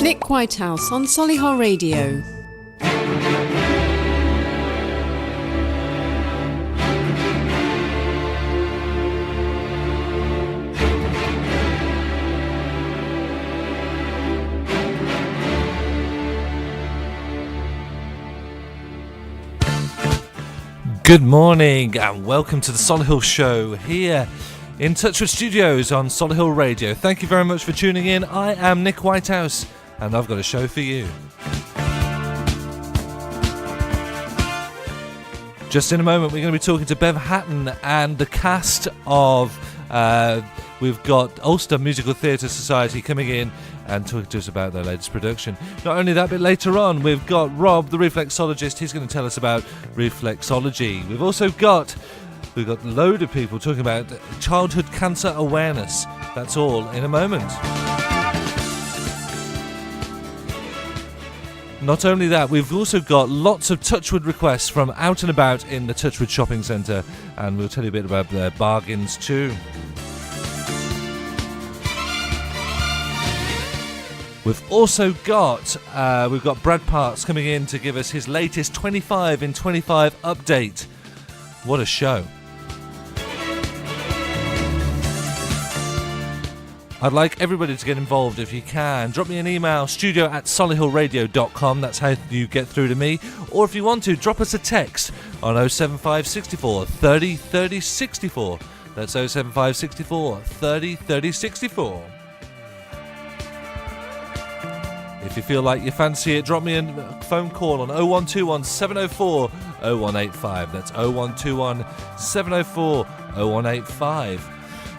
Clic Whitehouse on Solihull Radio. Good morning and welcome to the Solihull Show here in Touchwood Studios on Solihull Radio. Thank you very much for tuning in. I am Nick Whitehouse and I've got a show for you. Just in a moment we're going to be talking to Bev Hatton and the cast of we've got Alcester Musical Theatre Society coming in and talking to us about their latest production. Not only that, but later on we've got Rob, the reflexologist. He's going to tell us about reflexology. We've got a load of people talking about childhood cancer awareness. That's all in a moment. Not only that, we've also got lots of Touchwood requests from out and about in the Touchwood shopping centre, and we'll tell you a bit about their bargains too. We've also got Brad Parks coming in to give us his latest 25 in 25 update. What a show. I'd like everybody to get involved if you can. Drop me an email, studio@solihullradio.com. That's how you get through to me. Or if you want to, drop us a text on 07564 30 30 64. That's 07564 30 30 64. If you feel like you fancy it, drop me a phone call on 0121 704 0185. That's 0121 704 0185.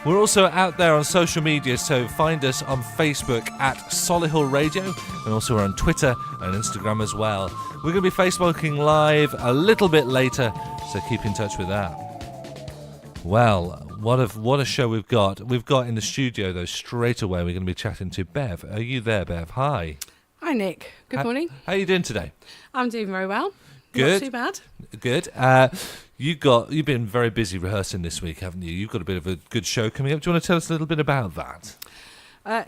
We're also out there on social media, so find us on Facebook at Solihull Radio, and also we're on Twitter and Instagram as well. We're going to be Facebooking live a little bit later, so keep in touch with that. Well, what a show we've got. We've got in the studio, though, straight away, we're going to be chatting to Bev. Are you there, Bev? Hi. Hi, Nick. Good morning. How are you doing today? I'm doing very well. Good. Not too bad. Good. You've been very busy rehearsing this week, haven't you? You've got a bit of a good show coming up. Do you want to tell us a little bit about that?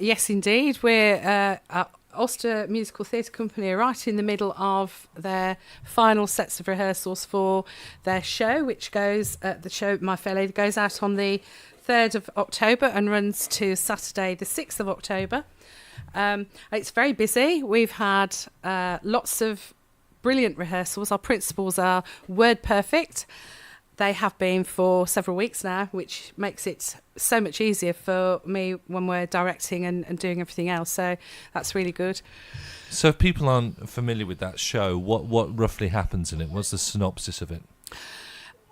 Yes, indeed. We're at Alcester Musical Theatre Company are right in the middle of their final sets of rehearsals for their show, which goes, My Fair Lady, goes out on the 3rd of October and runs to Saturday the 6th of October. It's very busy. We've had lots of brilliant rehearsals. Our principals are word perfect. They have been for several weeks now, which makes it so much easier for me when we're directing and doing everything else. So that's really good. So if people aren't familiar with that show, what roughly happens in it? What's the synopsis of it?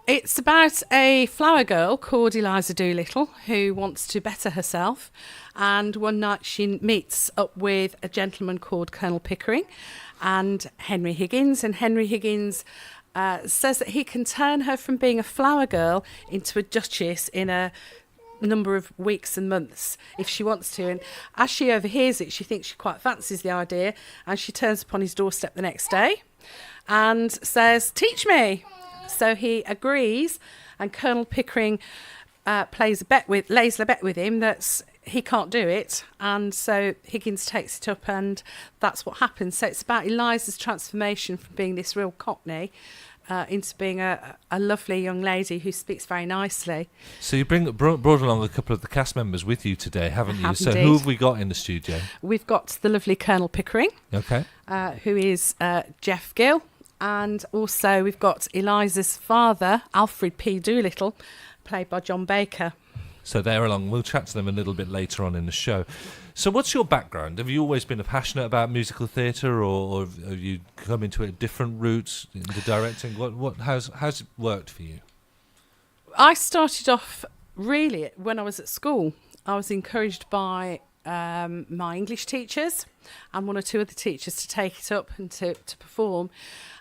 It's about a flower girl called Eliza Doolittle who wants to better herself, and one night she meets up with a gentleman called Colonel Pickering and Henry Higgins, and Henry Higgins says that he can turn her from being a flower girl into a duchess in a number of weeks and months if she wants to. And as she overhears it, she thinks she quite fancies the idea, and she turns upon his doorstep the next day and says, "Teach me." So he agrees, and Colonel Pickering lays a bet with him that he can't do it, and so Higgins takes it up, and that's what happens. So it's about Eliza's transformation from being this real cockney into being a lovely young lady who speaks very nicely. So you brought along a couple of the cast members with you today, haven't you? So indeed. who have we got in the studio? We've got the lovely Colonel Pickering, okay, who is Jeff Gill. And also we've got Eliza's father, Alfred P. Doolittle, played by John Baker. So they're along. We'll chat to them a little bit later on in the show. So what's your background? Have you always been passionate about musical theatre, or have you come into a different route into directing? How's it worked for you? I started off really when I was at school. I was encouraged by my English teachers and one or two other teachers to take it up and to perform.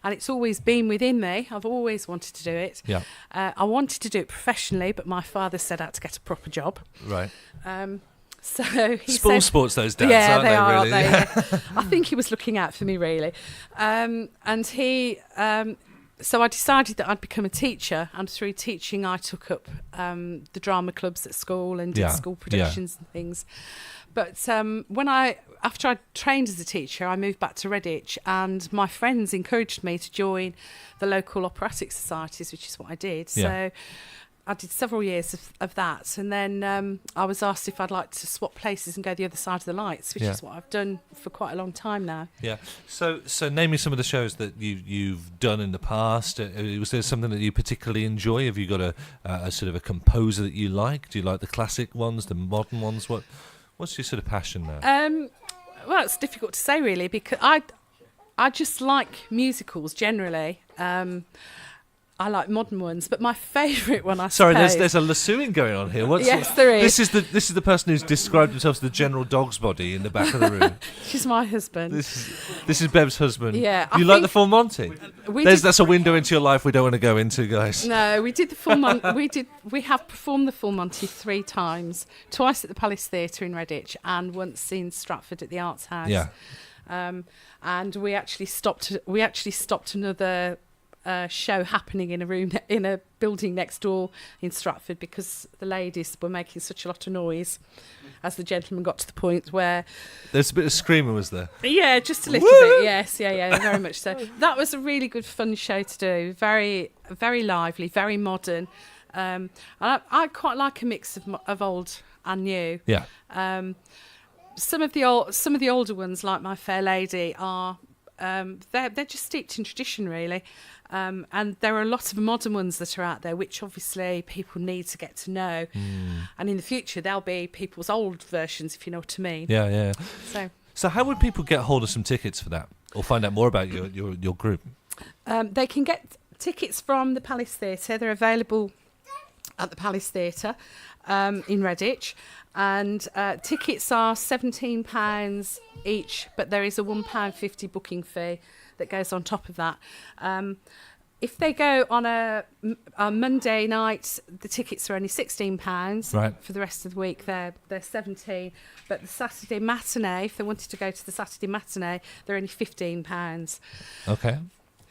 And it's always been within me. I've always wanted to do it. Yeah. I wanted to do it professionally, but my father said I had to get a proper job. Right. So he said, sports those dads, aren't they? Are, really? aren't they? I think he was looking out for me, really. And he So I decided that I'd become a teacher, and through teaching I took up the drama clubs at school and did school productions and things. But after I trained as a teacher, I moved back to Redditch, and my friends encouraged me to join the local operatic societies, which is what I did. Yeah. So I did several years of that, and then I was asked if I'd like to swap places and go the other side of the lights, which is what I've done for quite a long time now. Yeah. So name me some of the shows that you've done in the past. Was there something that you particularly enjoy? Have you got a sort of a composer that you like? Do you like the classic ones, the modern ones? What's your sort of passion there? Well, it's difficult to say really, because I just like musicals generally. I like modern ones, but my favourite one, Sorry, there's a lassoing going on here. Yes, there is. This is the person who's described himself as the general dog's body in the back of the room. She's my husband. This is Bev's husband. Yeah, You like the full Monty? That's a window into your life we don't want to go into, guys. No, we did the full Monty. We have performed the full Monty 3 times, twice at the Palace Theatre in Redditch and once in Stratford at the Arts House. Yeah. And we actually stopped another show happening in a building next door in Stratford because the ladies were making such a lot of noise as the gentleman got to the point where there's a bit of screaming, was there? Yeah, just a little bit. Yes, yeah, very much so. That was a really good fun show to do. Very, very lively, very modern. I quite like a mix of old and new. Yeah. Some of the older ones, like My Fair Lady, are they're just steeped in tradition, really. And there are a lot of modern ones that are out there, which obviously people need to get to know. And in the future, there'll be people's old versions, if you know what I mean. Yeah. So how would people get hold of some tickets for that, or find out more about your group? They can get tickets from the Palace Theatre. They're available at the Palace Theatre in Redditch. And tickets are £17 each, but there is a £1.50 booking fee that goes on top of that. If they go on a Monday night, the tickets are only £16. Right. For the rest of the week, they're £17. But the Saturday matinee, if they wanted to go to the Saturday matinee, they're only £15. Okay.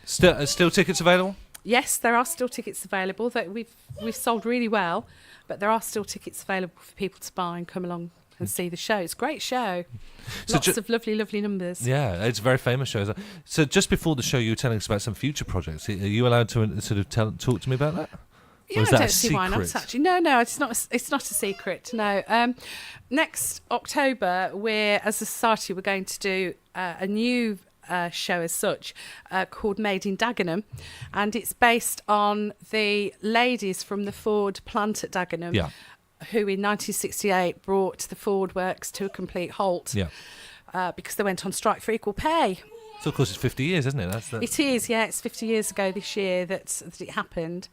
Still tickets available? Yes, there are still tickets available. That we've sold really well, but there are still tickets available for people to buy and come along and see the show. It's a great show. Lots of lovely, lovely numbers. Yeah, it's a very famous show. So just before the show, you were telling us about some future projects. Are you allowed to sort of talk to me about that? Yeah, I don't see why not, actually. No, it's not a secret, no. Next October, as a society, we're going to do a new show as such called Made in Dagenham, and it's based on the ladies from the Ford plant at Dagenham, who in 1968 brought the Ford works to a complete halt because they went on strike for equal pay. So of course it's 50 years, isn't it? It is, yeah. It's 50 years ago this year that it happened.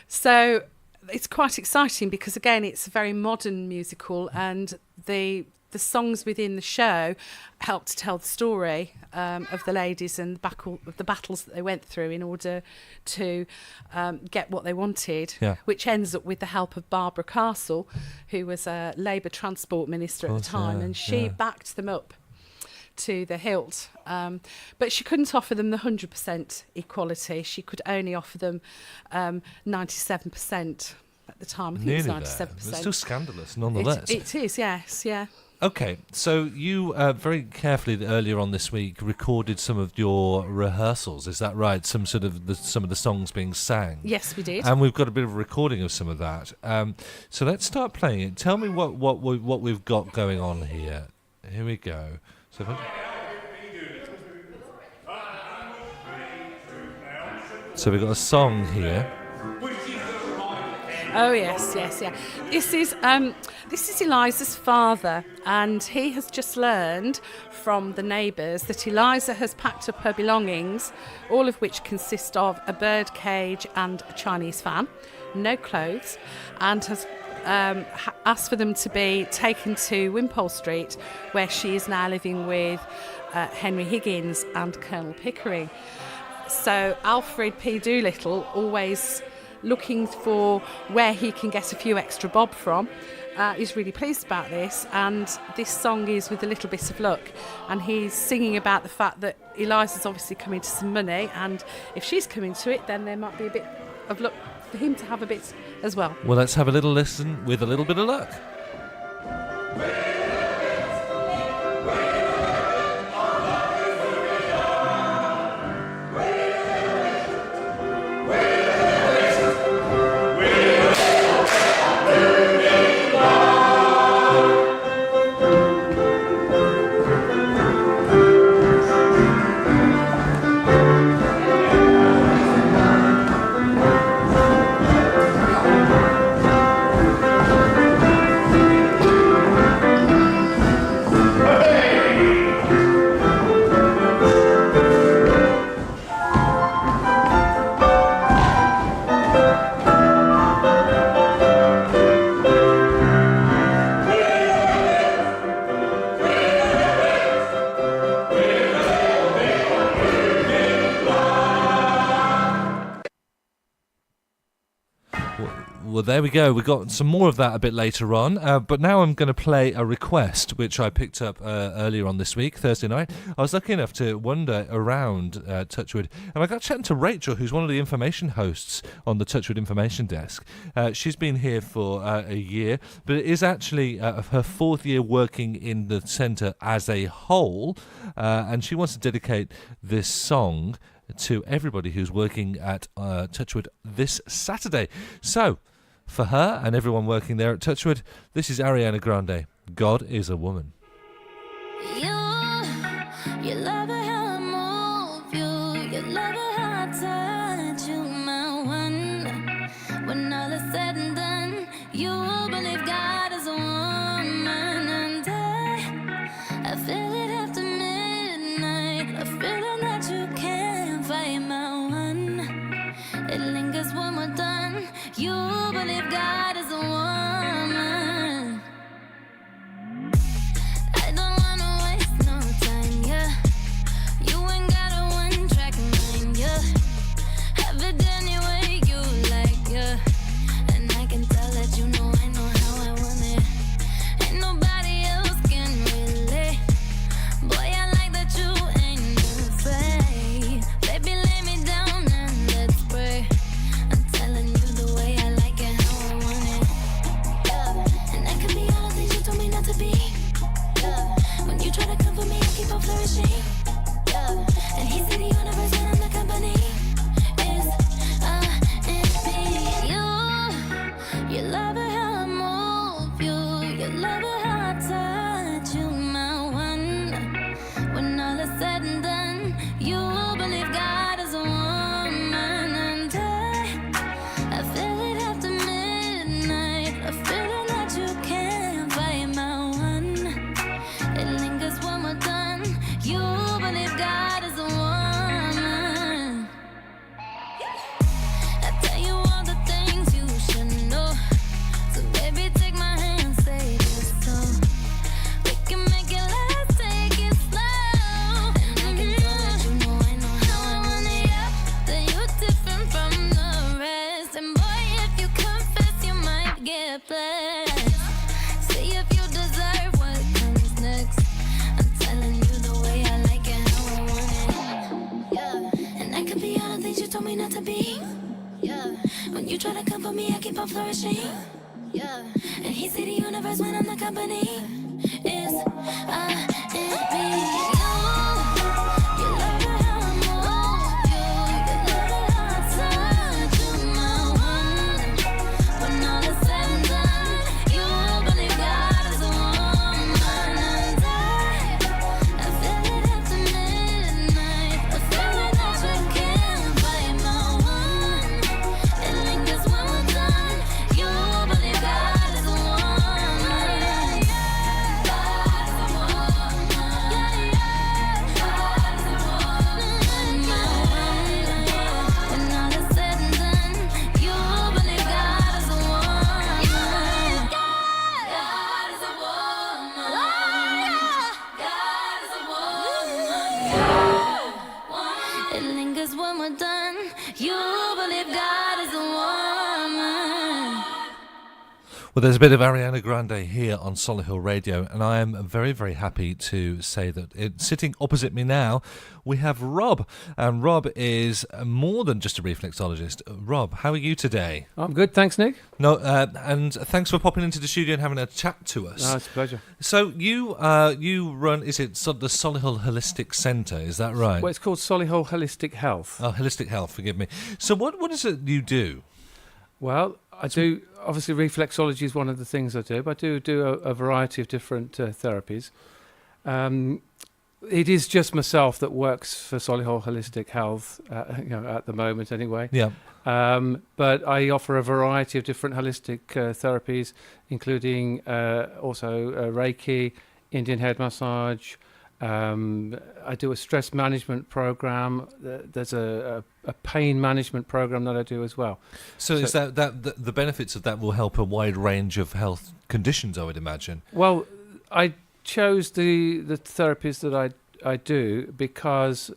So it's quite exciting because, again, it's a very modern musical, and the songs within the show help to tell the story of the ladies and the battles that they went through in order to get what they wanted, which ends up with the help of Barbara Castle, who was a Labour Transport Minister at the time, and she backed them up to the hilt. But she couldn't offer them the 100% equality. She could only offer them 97% at the time. I think Nearly it was 97%. It's still scandalous, nonetheless. It is, yes, yeah. Okay, so you very carefully earlier on this week recorded some of your rehearsals. Is that right? Some of the songs being sang. Yes, we did. And we've got a bit of a recording of some of that. So let's start playing it. Tell me what we've got going on here. Here we go. So we've got a song here. Oh yes. This is Eliza's father, and he has just learned from the neighbours that Eliza has packed up her belongings, all of which consist of a bird cage and a Chinese fan, no clothes, and has asked for them to be taken to Wimpole Street, where she is now living with Henry Higgins and Colonel Pickering. So Alfred P. Doolittle, always looking for where he can get a few extra bob from, is really pleased about this, and this song is with a little bit of luck, and he's singing about the fact that Eliza's obviously coming to some money, and if she's coming to it, then there might be a bit of luck for him to have a bit as well. Well, let's have a little listen with a little bit of luck. Well, there we go. We got some more of that a bit later on. But now I'm going to play a request, which I picked up earlier on this week, Thursday night. I was lucky enough to wander around Touchwood, and I got chatting to Rachel, who's one of the information hosts on the Touchwood information desk. She's been here for a year, but it is actually her fourth year working in the centre as a whole, and she wants to dedicate this song to everybody who's working at Touchwood this Saturday. So, for her and everyone working there at Touchwood, this is Ariana Grande, God is a Woman. You love it how I move you love it how I touch you, my one. When all is said and done, you believe God is a woman, and I feel it after midnight, a feeling that you can't fight, my one. It lingers when we're done. You believe God is a woman. I don't wanna waste no time, yeah. You ain't got a one-track mind, yeah. Have it any way you like, yeah. And I can tell that you know I know how I want it. Ain't nobody else can relate. Boy, I like that you ain't afraid. Baby, lay me down and let's pray. I'm telling you the way I like it, how I want it, yeah. And I can be all the things you told me not to be, yeah. When you try to come for me, I keep on flourishing, yeah. And he said he on the person in the company is me. You love it how I move you love it how I touch you, my one. When all is said and done, you believe God is a woman, and I feel it after midnight, a feeling that you can't fight, my one. It lingers when we're done. You believe God is a woman. I tell you all the things you should know. So baby, take my hand, say this so we can make it last, take it slow. And I can tell that you know I know how I want it, yeah. That you're different from the rest. And boy, if you confess, you might get blessed. See if you deserve what comes next. I'm telling you the way I like it, how I want it, yeah. And I could be all the things you told me not to be, yeah. When you try to come for me, I keep on flourishing, yeah. And he see the universe when I'm the company is me. You love it how I move you love it how I touch you, my one. When all is said and done, you believe God is a woman, and I feel it after midnight, a feeling that you can't fight, my one. It lingers when we're done. You believe God is a woman. God is a woman. Well, there's a bit of Ariana Grande here on Solihull Radio, and I am very, very happy to say that sitting opposite me now, we have Rob. And Rob is more than just a reflexologist. Rob, how are you today? I'm good, thanks, Nick. No, and thanks for popping into the studio and having a chat to us. No, it's a pleasure. So you run, is it the Solihull Holistic Centre, is that right? Well, it's called Solihull Holistic Health. Oh, Holistic Health, forgive me. So what is it you do? Well, I do, obviously reflexology is one of the things I do, but I do a variety of different therapies. It is just myself that works for Solihull Holistic Health, at the moment anyway. Yeah. But I offer a variety of different holistic therapies, including also Reiki, Indian head massage. I do a stress management program. There's a pain management program that I do as well. So is that the benefits of that will help a wide range of health conditions, I would imagine? Well, I chose the therapies that I do because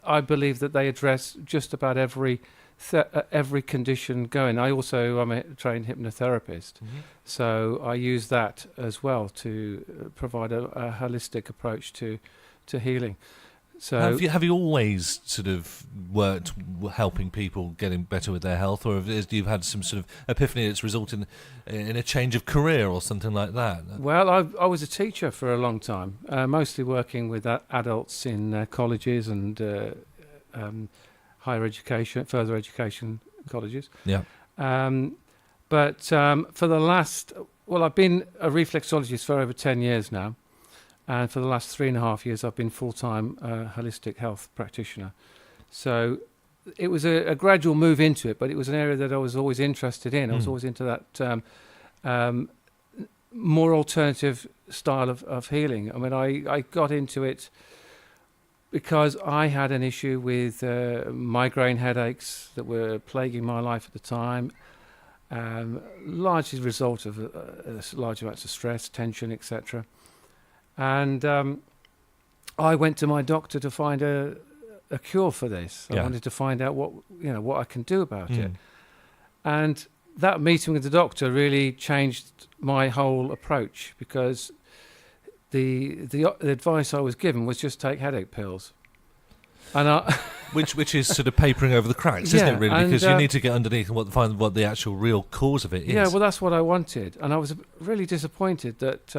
I believe that they address just about every condition going. I also am a trained hypnotherapist, so I use that as well to provide a holistic approach to healing. So have you always sort of worked helping people getting better with their health, or have you had some sort of epiphany that's resulted in a change of career or something like that? Well, I was a teacher for a long time, mostly working with adults in colleges and higher education, further education colleges. Yeah. But for the last, I've been a reflexologist for over 10 years now. And for the last 3.5 years, I've been full-time holistic health practitioner. So it was a gradual move into it, but it was an area that I was always interested in. I was always into that more alternative style of healing. I mean, I got into it because I had an issue with migraine headaches that were plaguing my life at the time, largely the result of large amounts of stress, tension, etc. And I went to my doctor to find a cure for this. I wanted to find out what I can do about it. And that meeting with the doctor really changed my whole approach, because the advice I was given was just take headache pills. And which is sort of papering over the cracks, isn't it, really? Because you need to get underneath and find what the actual real cause of it is. Yeah, well, that's what I wanted. And I was really disappointed that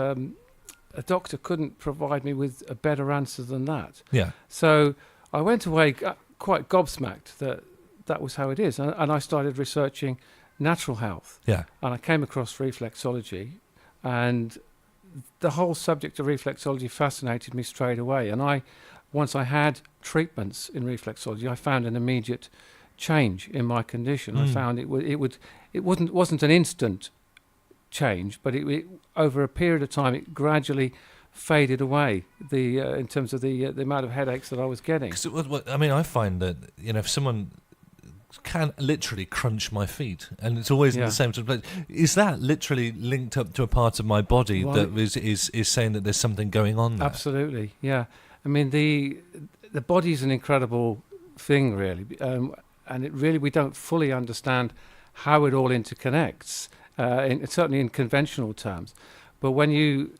a doctor couldn't provide me with a better answer than that. Yeah. So I went away quite gobsmacked that was how it is. And I started researching natural health. Yeah. And I came across reflexology, and the whole subject of reflexology fascinated me straight away. And once I had treatments in reflexology, I found an immediate change in my condition. I found it wasn't an instant change, but it over a period of time it gradually faded away in terms of the amount of headaches that I was getting. I find that if someone can literally crunch my feet, and it's always in the same sort of place. Is that literally linked up to a part of my body that is saying that there's something going on there? Absolutely, yeah. I mean, the body is an incredible thing, really, and we don't fully understand how it all interconnects, certainly in conventional terms. But when you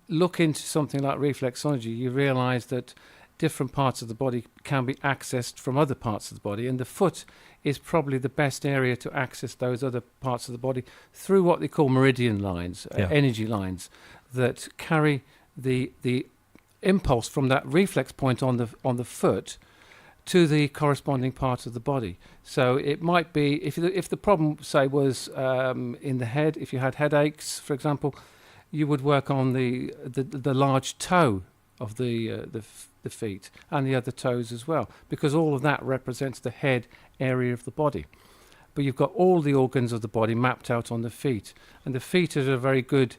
look into something like reflexology, you realise that different parts of the body can be accessed from other parts of the body, and the foot is probably the best area to access those other parts of the body through what they call meridian lines, energy lines, that carry the impulse from that reflex point on the foot to the corresponding part of the body. So it might be, if the problem, say, was in the head, if you had headaches, for example, you would work on the large toe of the feet and the other toes as well, because all of that represents the head area of the body. But you've got all the organs of the body mapped out on the feet, and the feet is a very good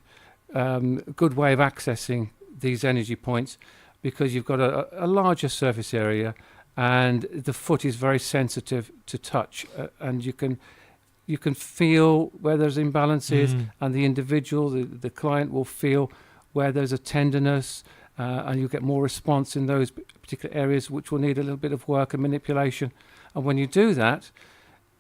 way of accessing these energy points, because you've got a larger surface area, and the foot is very sensitive to touch, and you can feel where there's imbalances, and the individual, the client, will feel where there's a tenderness, and you get more response in those particular areas which will need a little bit of work and manipulation. And when you do that,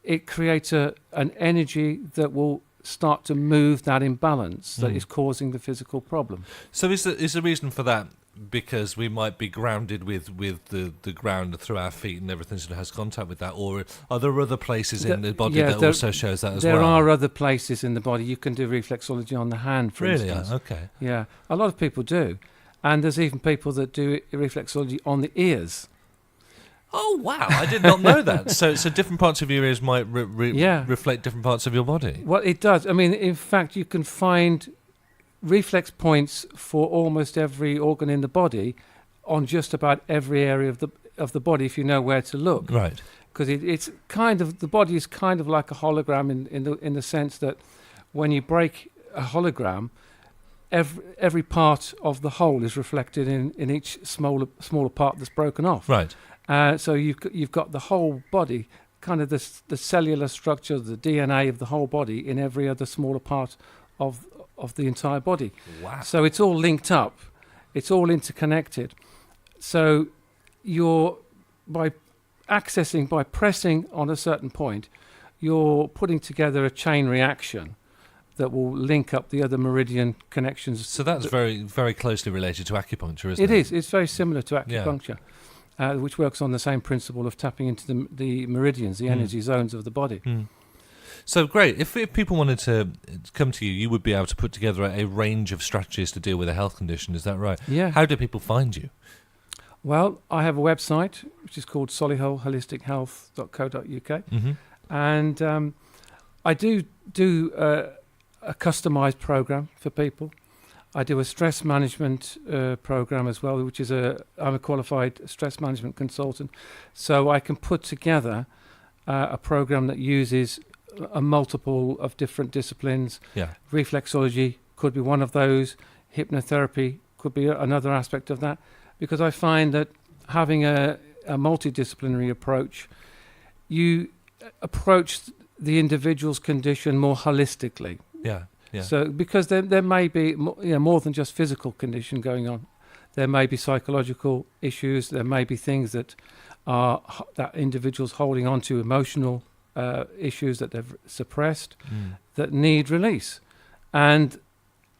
it creates an energy that will start to move that imbalance that is causing the physical problem. So is the reason for that because we might be grounded with the ground through our feet and everything sort of has contact with that, or are there other places in the body that also shows that as well? There are other places in the body. You can do reflexology on the hand, for instance. Really? Okay. Yeah, a lot of people do. And there's even people that do reflexology on the ears. Oh, wow. I did not know that. So different parts of your ears might reflect different parts of your body. Well, it does. I mean, in fact, you can find reflex points for almost every organ in the body on just about every area of the body if you know where to look. Right. Because it's kind of, the body is kind of like a hologram in the sense that when you break a hologram, every part of the whole is reflected in each smaller part that's broken off. Right. So you've got the whole body, kind of the cellular structure, the DNA of the whole body in every other smaller part of the entire body. Wow. So it's all linked up. It's all interconnected. So by pressing on a certain point, you're putting together a chain reaction that will link up the other meridian connections. So that's very, very closely related to acupuncture, isn't it? It is. It's very similar to acupuncture, which works on the same principle of tapping into the meridians, the energy zones of the body. Mm. So great. If people wanted to come to you, you would be able to put together a range of strategies to deal with a health condition. Is that right? Yeah. How do people find you? Well, I have a website which is called Solihull Holistic Health.co.uk, and I do a customised program for people. I do a stress management program as well, which is I'm a qualified stress management consultant, so I can put together a program that uses a multiple of different disciplines. Yeah. Reflexology could be one of those. Hypnotherapy could be another aspect of that, because I find that having a multidisciplinary approach, you approach the individual's condition more holistically. Yeah. Yeah. So because there may be more than just physical condition going on. There may be psychological issues. There may be things that individual's holding on to, emotional issues that they've suppressed that need release. And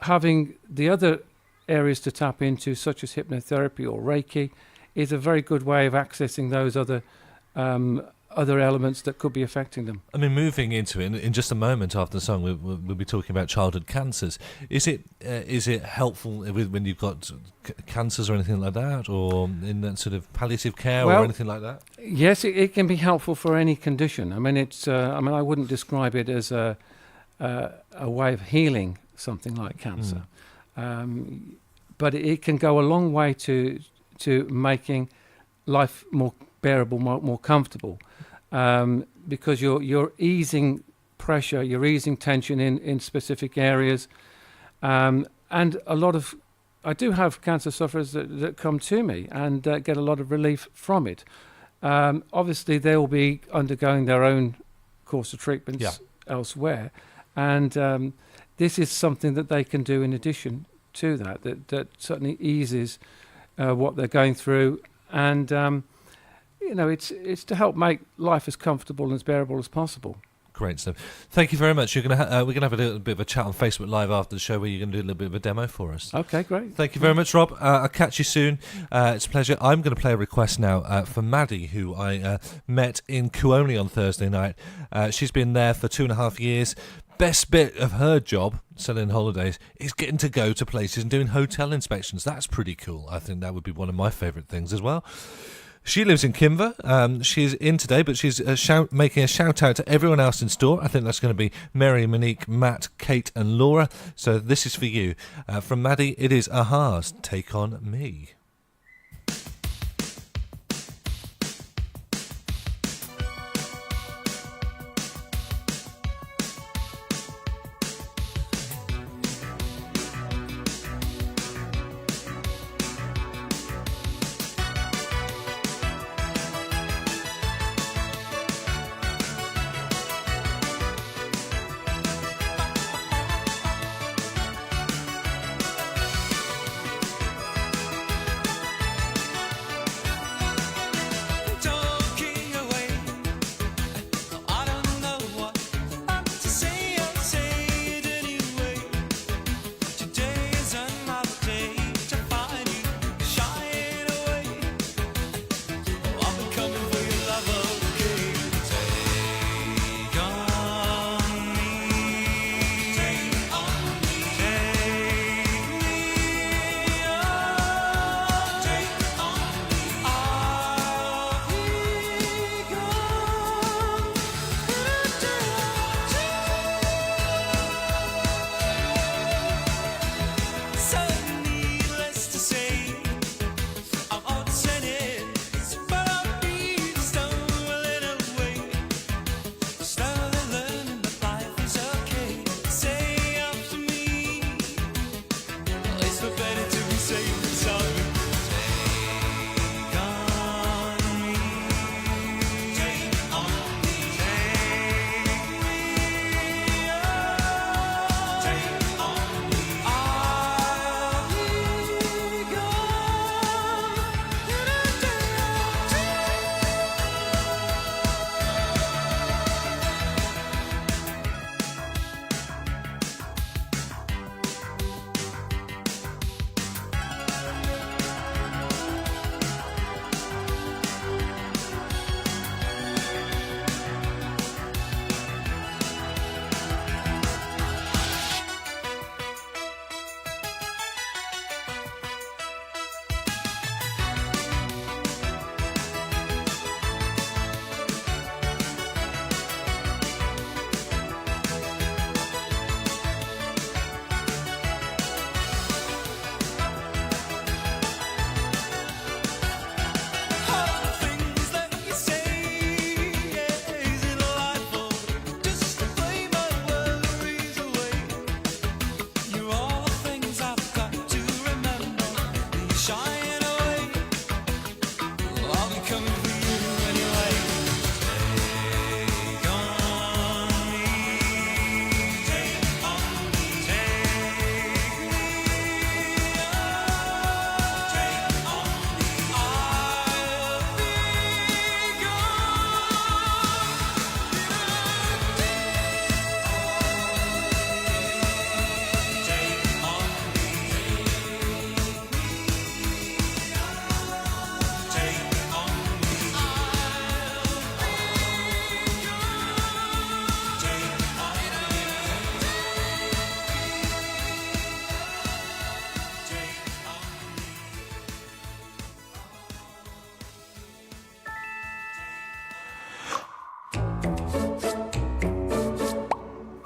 having the other areas to tap into, such as hypnotherapy or Reiki, is a very good way of accessing those other elements that could be affecting them. I mean, moving into it in just a moment after the song, we'll be talking about childhood cancers. Is it helpful when you've got cancers or anything like that, or in that sort of palliative care or anything like that? Yes, it can be helpful for any condition. I mean, I wouldn't describe it as a way of healing something like cancer, but it can go a long way to making life more bearable, more comfortable, because you're easing pressure, you're easing tension in specific areas, and I do have cancer sufferers that come to me and get a lot of relief from it. Obviously, they'll be undergoing their own course of treatments elsewhere, and this is something that they can do in addition to that certainly eases what they're going through, and it's to help make life as comfortable and as bearable as possible. Great stuff. Thank you very much. We're going to have a little bit of a chat on Facebook Live after the show where you're going to do a little bit of a demo for us. Okay, great. Thank you very much, Rob. I'll catch you soon. It's a pleasure. I'm going to play a request now for Maddie, who I met in Kuoni on Thursday night. She's been there for 2.5 years. Best bit of her job, selling holidays, is getting to go to places and doing hotel inspections. That's pretty cool. I think that would be one of my favourite things as well. She lives in Kimber. She's in today, but she's making a shout out to everyone else in store. I think that's going to be Mary, Monique, Matt, Kate and Laura. So this is for you. From Maddie, it is Aha's Take On Me.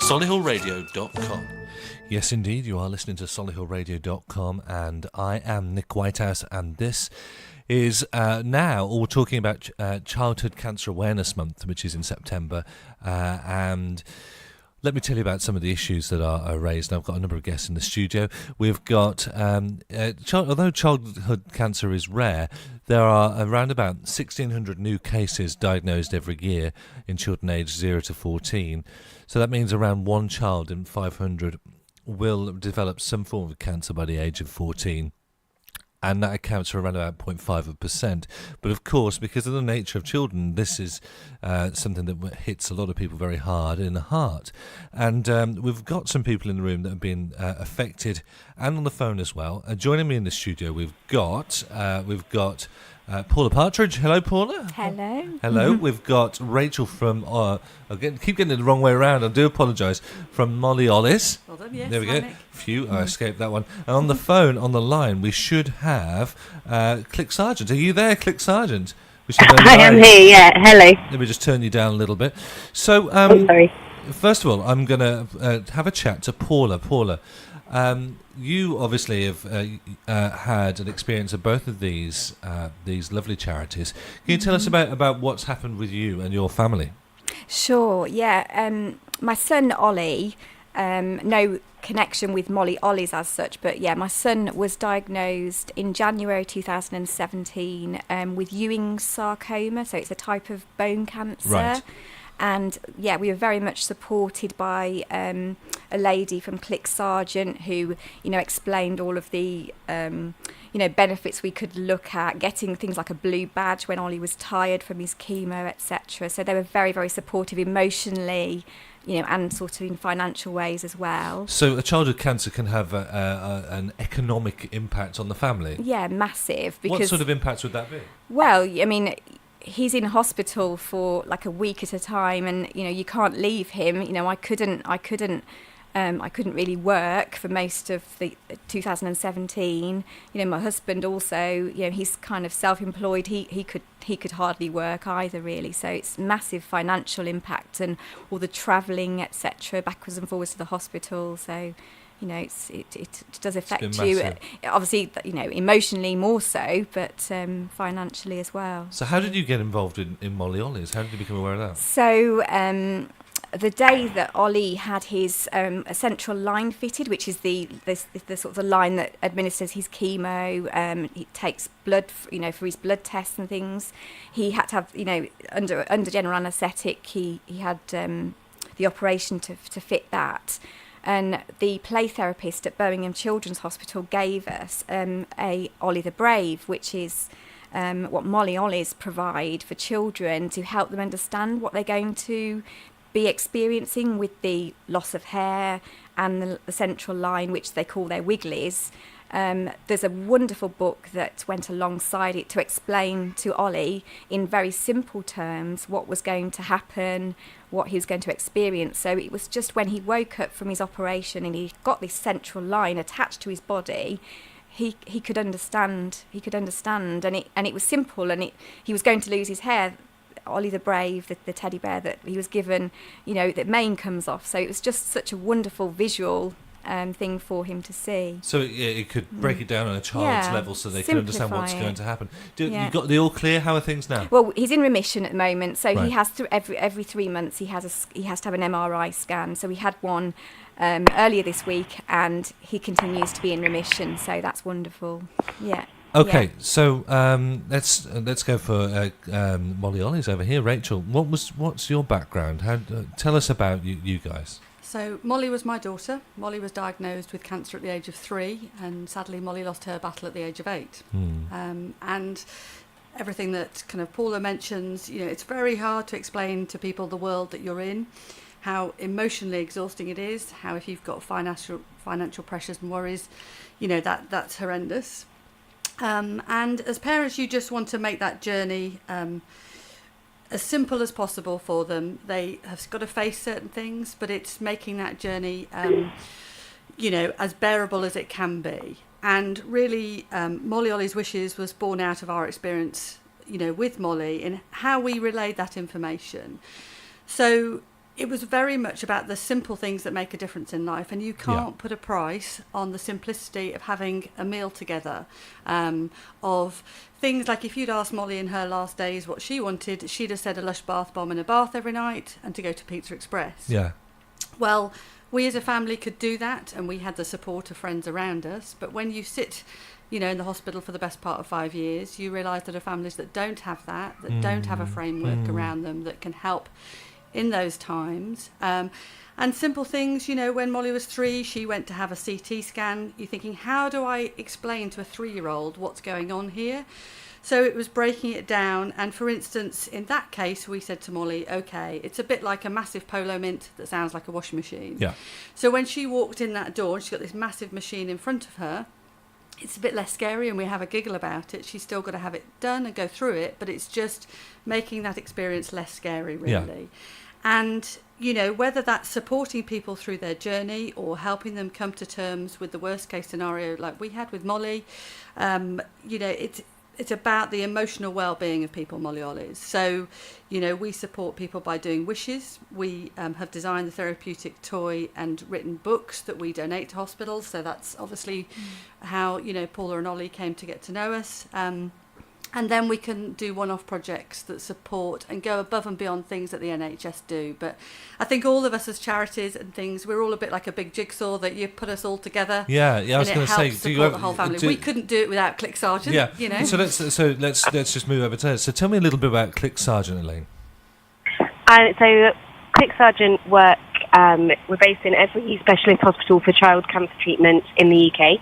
solihullradio.com. Yes, indeed, you are listening to solihullradio.com, and I am Nick Whitehouse, and this is now we're talking about Childhood Cancer Awareness Month, which is in September, and let me tell you about some of the issues that are raised. And I've got a number of guests in the studio. We've got, although childhood cancer is rare, there are around about 1,600 new cases diagnosed every year in children aged 0 to 14. So that means around one child in 500 will develop some form of cancer by the age of 14. And that accounts for around about 0.5%. But of course, because of the nature of children, this is something that hits a lot of people very hard in the heart. And we've got some people in the room that have been affected, and on the phone as well. Joining me in the studio, we've got Paula Partridge. Hello, Paula. Hello. Hello. We've got Rachel from, keep getting it the wrong way around, I do apologise, from Olly's. Well done, yes. There we go. Nick. Phew, I escaped that one. And on the phone, on the line, we should have Clic Sargent. Are you there, Clic Sargent? I am here, yeah. Hello. Let me just turn you down a little bit. So, Sorry. first of all, I'm going to have a chat to Paula. Paula, you obviously have had an experience of both of these lovely charities. Can you tell us about what's happened with you and your family? Sure, yeah. My son, Olly, no connection with Olly's as such, but yeah, my son was diagnosed in January 2017 with Ewing's sarcoma, so it's a type of bone cancer. Right. And yeah, we were very much supported by a lady from Clic Sargent who, explained all of the, benefits we could look at, getting things like a blue badge when Olly was tired from his chemo, etc. So they were very, very supportive emotionally, and sort of in financial ways as well. So a childhood cancer can have an economic impact on the family? Yeah, massive. Because, what sort of impacts would that be? Well, I mean, he's in hospital for like a week at a time, and you can't leave him. I couldn't really work for most of the 2017. My husband also, he's kind of self-employed. He could hardly work either, really. So it's massive financial impact, and all the travelling, etc., backwards and forwards to the hospital. So it does affect you, obviously, emotionally more so, but financially as well. So how did you get involved in Olly's? How did you become aware of that? So the day that Olly had his a central line fitted, which is the sort of the line that administers his chemo, he takes blood, for his blood tests and things. He had to have, under general anaesthetic, he had the operation to fit that. And the play therapist at Birmingham Children's Hospital gave us a Olly the Brave, which is what Olly's provide for children to help them understand what they're going to be experiencing with the loss of hair and the central line, which they call their wigglies. There's a wonderful book that went alongside it to explain to Olly in very simple terms what was going to happen, what he was going to experience. So it was just when he woke up from his operation and he got this central line attached to his body, he could understand. And it was simple, and he was going to lose his hair. Olly the Brave, the teddy bear that he was given, that mane comes off. So it was just such a wonderful visual thing for him to see. So it could break it down on a child's level, so they can understand what's going to happen. You got the all clear? How are things now? Well, he's in remission at the moment, so he has to every 3 months he has to have an MRI scan. So we had one earlier this week, and he continues to be in remission. So that's wonderful. Yeah. Okay, so let's go for Olly's over here. Rachel, what's your background? Tell us about you guys. So Molly was my daughter. Molly was diagnosed with cancer at the age of 3, and sadly Molly lost her battle at the age of 8. And everything that kind of Paula mentions, it's very hard to explain to people the world that you're in, how emotionally exhausting it is, how if you've got financial pressures and worries, that's horrendous. And as parents, you just want to make that journey as simple as possible for them. They have got to face certain things, but it's making that journey, as bearable as it can be. And really, Olly's Wishes was born out of our experience, with Molly, and how we relayed that information. So, it was very much about the simple things that make a difference in life, and you can't put a price on the simplicity of having a meal together, of things like if you'd asked Molly in her last days what she wanted, she'd have said a Lush bath bomb and a bath every night and to go to Pizza Express. Yeah. Well, we as a family could do that, and we had the support of friends around us, but when you sit in the hospital for the best part of 5 years, you realise there are families that don't have that, don't have a framework around them that can help in those times. And simple things, when Molly was 3, she went to have a CT scan. You're thinking, how do I explain to a 3-year-old what's going on here? So it was breaking it down. And for instance, in that case, we said to Molly, okay, it's a bit like a massive polo mint that sounds like a washing machine. Yeah. So when she walked in that door and she's got this massive machine in front of her, it's a bit less scary, and we have a giggle about it. She's still got to have it done and go through it, but it's just making that experience less scary, really. Yeah. And, whether that's supporting people through their journey or helping them come to terms with the worst case scenario like we had with Molly, it's about the emotional well-being of people, Molly Ollies. So, we support people by doing wishes. We have designed the therapeutic toy and written books that we donate to hospitals. So that's obviously how, Paula and Olly came to get to know us. And then we can do one-off projects that support and go above and beyond things that the NHS do. But I think all of us as charities and things, we're all a bit like a big jigsaw that you put us all together. Yeah. I was going to say, do you have the whole family? We couldn't do it without Clic Sargent. Yeah. So let's just move over to her. So tell me a little bit about Clic Sargent, Elaine. So Clic Sargent work. We're based in every specialist hospital for child cancer treatment in the UK.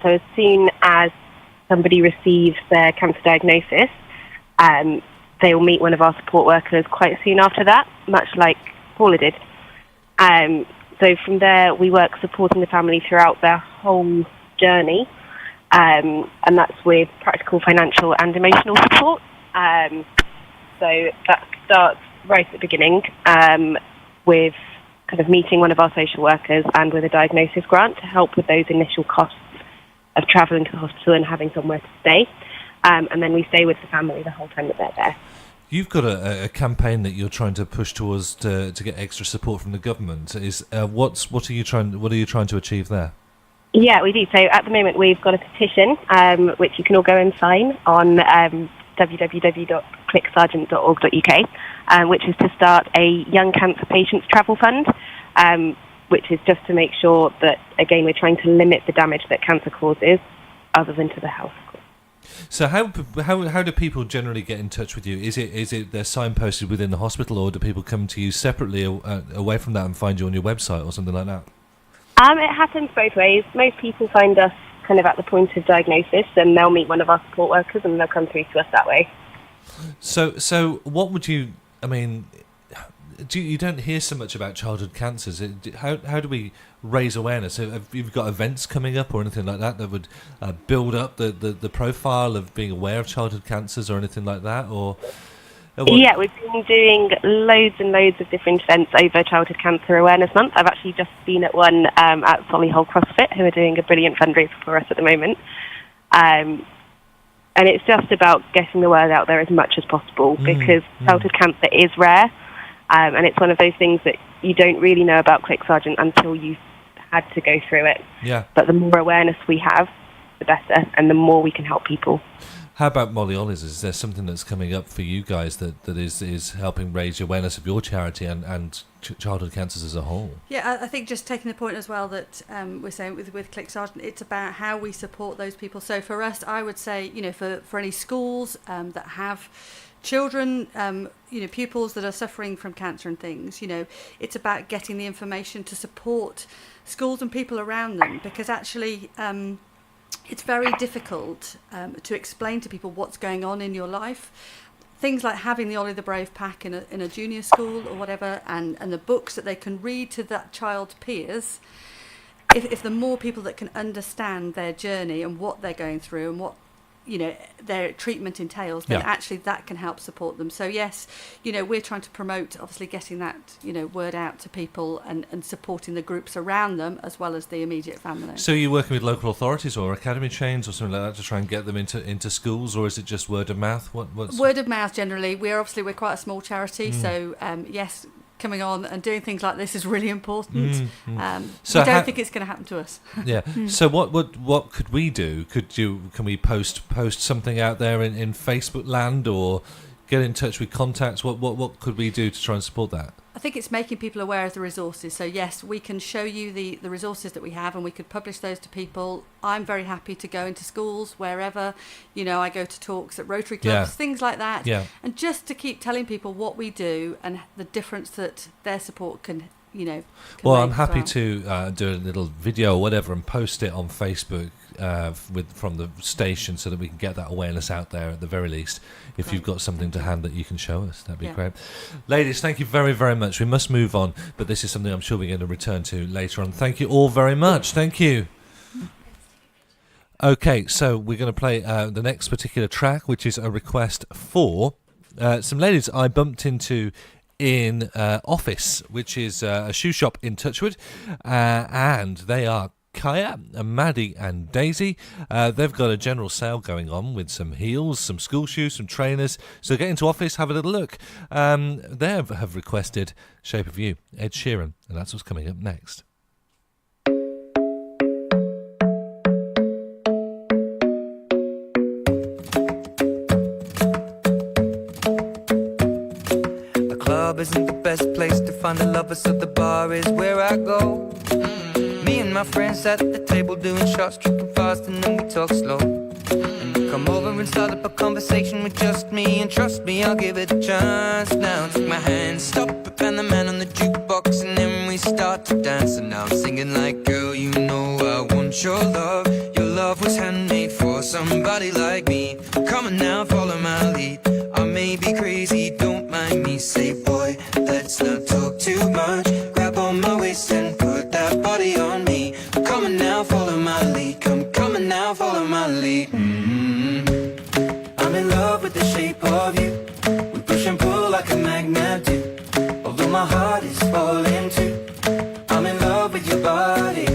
So as soon as somebody receives their cancer diagnosis, they will meet one of our support workers quite soon after that, much like Paula did. So from there, we work supporting the family throughout their whole journey, and that's with practical, financial and emotional support. So that starts right at the beginning with kind of meeting one of our social workers and with a diagnosis grant to help with those initial costs of travelling to the hospital and having somewhere to stay. And then we stay with the family the whole time that they're there. You've got a campaign that you're trying to push towards to get extra support from the government. What are you trying to achieve there? Yeah, we do. So at the moment we've got a petition which you can all go and sign on www.clicsargent.org.uk, which is to start a Young Cancer Patients Travel Fund, which is just to make sure that, again, we're trying to limit the damage that cancer causes, other than to the health. So how do people generally get in touch with you? Is it they're signposted within the hospital, or do people come to you separately away from that and find you on your website or something like that? It happens both ways. Most people find us kind of at the point of diagnosis, and they'll meet one of our support workers and they'll come through to us that way. So what would you... I mean... You don't hear so much about childhood cancers. How do we raise awareness? Have you got events coming up or anything like that would build up the profile of being aware of childhood cancers or anything like that? Yeah, we've been doing loads and loads of different events over Childhood Cancer Awareness Month. I've actually just been at one at Solihull CrossFit, who are doing a brilliant fundraiser for us at the moment. And it's just about getting the word out there as much as possible, because childhood cancer is rare. And it's one of those things that you don't really know about Clic Sargent until you've had to go through it. Yeah. But the more awareness we have, the better, and the more we can help people. How about Molly Ollies? Is there something that's coming up for you guys that is helping raise the awareness of your charity and childhood cancers as a whole? Yeah, I think just taking the point as well that we're saying with Clic Sargent, it's about how we support those people. So for us, I would say, for any schools that have children, pupils that are suffering from cancer and things, it's about getting the information to support schools and people around them, because actually it's very difficult to explain to people what's going on in your life. Things like having the Olly the Brave pack in a junior school or whatever, and the books that they can read to that child's peers. If the more people that can understand their journey and what they're going through and what their treatment entails, then actually that can help support them. So yes, we're trying to promote, obviously, getting that word out to people and supporting the groups around them as well as the immediate family. So you're working with local authorities or academy chains or something like that to try and get them into schools, or is it just word of mouth? What's word of mouth generally? We're quite a small charity, so yes, coming on and doing things like this is really important. So we don't think it's going to happen to us. Yeah. So what could we do? Can we post something out there in Facebook land, or get in touch with contacts? What could we do to try and support that? I think it's making people aware of the resources. So yes, we can show you the resources that we have, and we could publish those to people. I'm very happy to go into schools, wherever, I go to talks at Rotary clubs, things like that. Yeah. And just to keep telling people what we do and the difference that their support can Well, I'm happy to do a little video or whatever and post it on Facebook from the station, so that we can get that awareness out there at the very least. If you've got something to hand that you can show us, that'd be great. Ladies, thank you very, very much. We must move on, but this is something I'm sure we're going to return to later on. Thank you all very much. Thank you. Okay, so we're going to play the next particular track, which is a request for some ladies I bumped into in Office, which is a shoe shop in Touchwood, and they are Kaya, Maddie and Daisy. They've got a general sale going on with some heels, some school shoes, some trainers. So get into Office, have a little look. They have requested Shape of You, Ed Sheeran, and that's what's coming up next. The club isn't the best place to find a lover, so the bar is where I go. Me and my friends at the table doing shots, tripping fast, and then we talk slow. And you come over and start up a conversation with just me, and trust me, I'll give it a chance. Now take my hand, stop it, and the man on the jukebox, and then we start to dance. And now I'm singing like, girl, you know I want your love. Your love was handmade for somebody like me. Come on now, follow my lead. I may be crazy, don't mind me. Say, boy, let's not talk too much. Grab on my waist and put that body on me. Come on now, follow my lead. Come on now, follow my lead. I'm in love with the shape of you. We push and pull like a magnet do. Although my heart is falling too. I'm in love with your body.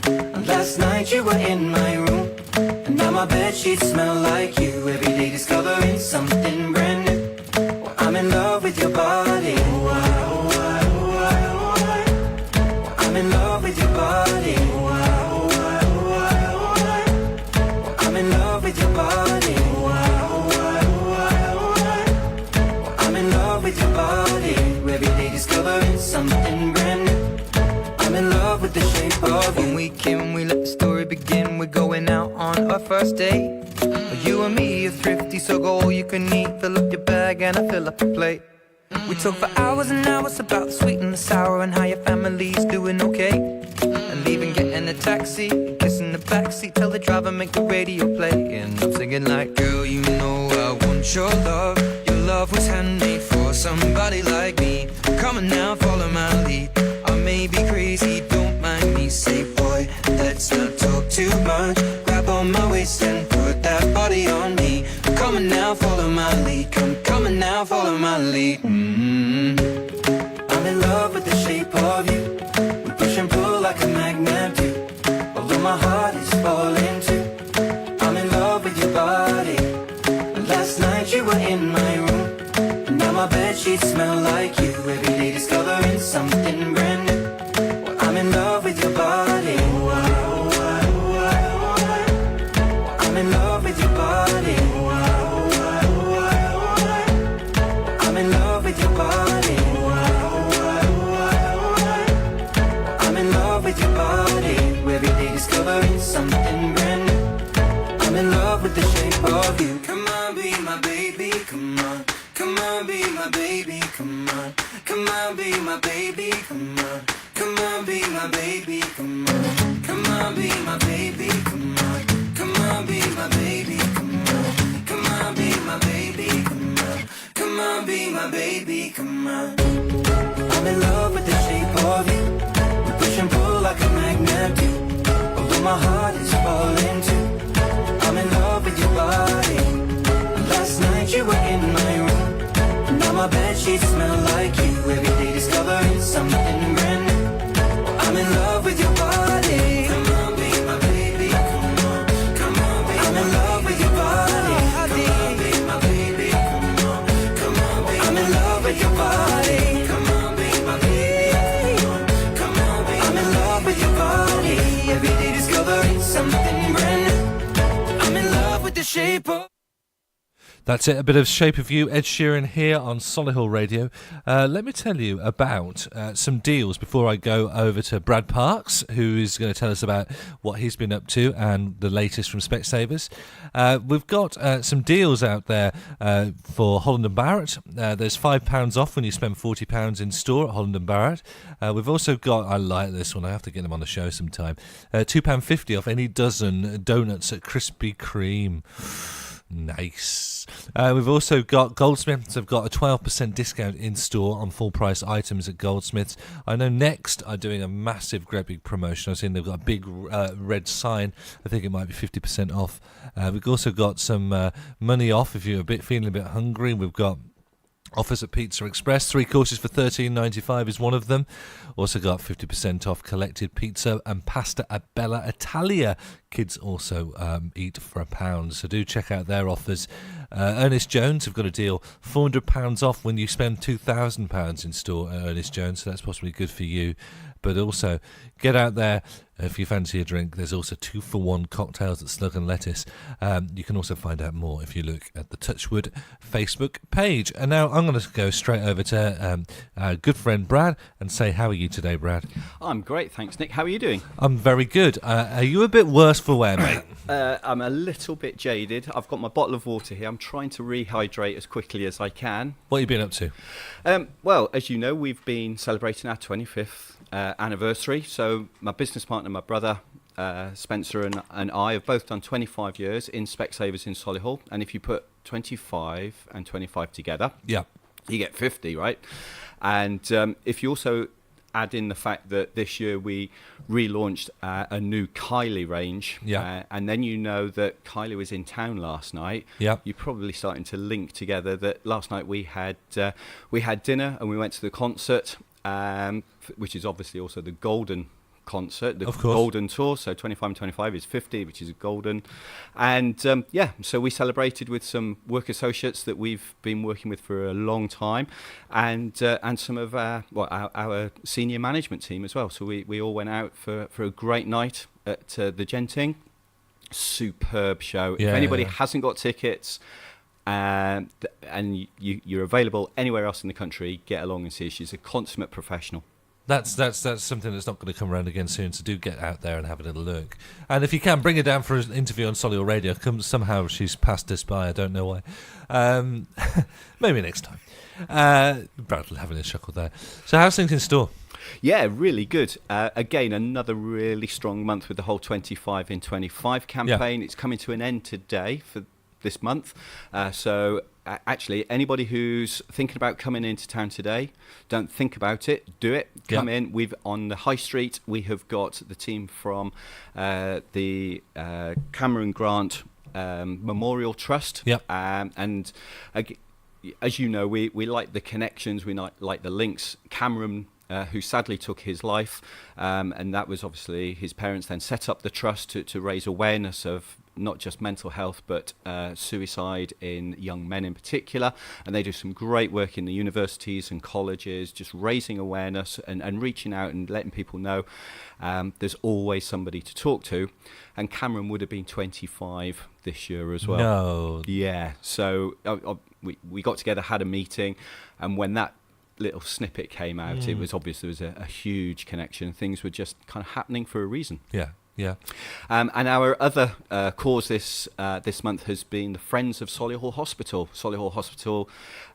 And last night you were in my room, and now my bedsheets smell like you. Every day discovering something brand new. Well, I'm in love with your body. I'm in love with your body. I'm in love with your body. I'm in love with your body. Every day discovering something brand new. I'm in love with the shape of you. When we came, we let the story begin. We're going out on our first date. You and me are thrifty, so go all you can eat. Fill up your bag and I fill up your plate. We talk for hours and hours about the sweet and the sour, and how your family's doing okay. And leaving, getting a taxi, kissing the backseat, tell the driver make the radio play. And I'm singing like, girl, you know I want your love. Your love was handmade for somebody like me. Come on now, follow my lead. I may be crazy, don't mind me. Say, boy, let's not talk too much. Grab on my waist and put that body on me. Come on now, follow my lead. Come on now, follow my lead. I'm in love with the shape of you. We push and pull like a magnet do. Although my heart is falling too. I'm in love with your body. Last night you were in my room, and now my bedsheets smell like you. Every day discovering something brand new. Well, I'm in love with your body. I'm in love with your body. I'm in love with your body. I'm in love with your body. Every day discovering something brand new. I'm in love with the shape of you. Come on, be my baby, come on. Come on, be my baby, come on. Come on, be my baby, come on. Come on, be my baby, come on. Come on, be my baby, come on. Come on, be my baby, come on. Come on, be my baby, come on. Come on, be my baby, come on. I'm in love with the shape of you. We push and pull like a magnet do. Although my heart is falling too. I'm in love with your body. Last night you were in my room, and now my bedsheets smell like you. Every day discovering something brand new. I'm in love with your body. Come on, be my baby. Come on, come on, be I'm in love with your body. Come on, be my baby. Come on, come on, be I'm in love with your body. Come on, be my baby. body. Every day discovering something brand new. I'm in love with the shape of. That's it, a bit of Shape of You, Ed Sheeran here on Solihull Radio. Let me tell you about some deals before I go over to Brad Parks, who is going to tell us about what he's been up to and the latest from Specsavers. We've got some deals out there for Holland & Barrett. There's £5 off when you spend £40 in store at Holland & Barrett. We've also got, I like this one, I have to get them on the show sometime, £2.50 off any dozen donuts at Krispy Kreme. Nice. We've also got Goldsmiths have got a 12% discount in store on full price items at Goldsmiths. I know Next are doing a massive, great big promotion. I've seen they've got a big red sign. I think it might be 50% off. We've also got some money off if you're feeling a bit hungry. We've got offers at Pizza Express. 3 courses for $13.95 is one of them. Also got 50% off collected pizza and pasta at Bella Italia. Kids also eat for £1, so do check out their offers. Ernest Jones have got a deal, £400 off when you spend £2,000 in store at Ernest Jones, so that's possibly good for you. But also, get out there if you fancy a drink. There's also 2-for-1 cocktails at Slug and Lettuce. You can also find out more if you look at the Touchwood Facebook page. And now I'm going to go straight over to our good friend Brad and say, how are you today, Brad? I'm great, thanks, Nick. How are you doing? I'm very good. Are you a bit worse for wear, mate? I'm a little bit jaded. I've got my bottle of water here. I'm trying to rehydrate as quickly as I can. What have you been up to? Well, as you know, we've been celebrating our 25th anniversary. So my business partner, my brother, Spencer and I have both done 25 years in Specsavers in Solihull. And if you put 25 and 25 together, yeah, you get 50, right? And if you also add in the fact that this year we relaunched a new Kylie range, and then you know that Kylie was in town last night, you're probably starting to link together that last night we had dinner and we went to the concert, which is obviously also the golden concert, the golden tour. So 25 and 25 is 50, which is a golden. And so we celebrated with some work associates that we've been working with for a long time, and some of our senior management team as well. So we all went out for a great night at the Genting. Superb show. If anybody hasn't got tickets, and you're available anywhere else in the country, get along and see her. She's a consummate professional. That's something that's not going to come around again soon, so do get out there and have a little look. And if you can, bring her down for an interview on Solihull Radio. Somehow she's passed us by, I don't know why. Maybe next time. Bradley having a chuckle there. So how's things in store? Yeah, really good. Again, another really strong month with the whole 25 in 25 campaign. Yeah. It's coming to an end today for this month. Actually, anybody who's thinking about coming into town today, don't think about it, do it. Come in. We've on the high street. We have got the team from the Cameron Grant Memorial Trust. And as you know, we like the connections. We like the links. Cameron, who sadly took his life, and that was obviously his parents then set up the trust to raise awareness of not just mental health, but suicide in young men in particular. And they do some great work in the universities and colleges, just raising awareness and reaching out and letting people know there's always somebody to talk to. And Cameron would have been 25 this year as well. No. Yeah. So we got together, had a meeting, and when that little snippet came out, it was obvious there was a huge connection. Things were just kind of happening for a reason. Yeah. Yeah. And our other cause this month has been the Friends of Solihull Hospital. Solihull Hospital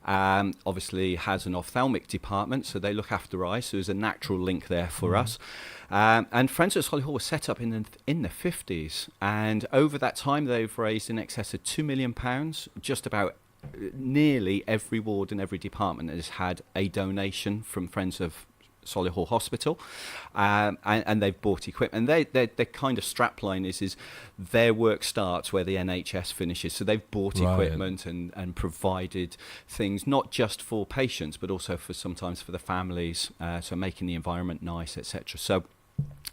obviously has an ophthalmic department, so they look after eyes, so there's a natural link there for us. And Friends of Solihull was set up in the 50s, and over that time they've raised in excess of £2 million. Just about nearly every ward and every department has had a donation from Friends of Solihull Hospital, and they've bought equipment. And their kind of strapline is their work starts where the NHS finishes. So they've bought equipment and provided things not just for patients, but also for sometimes for the families. So making the environment nice, etc. So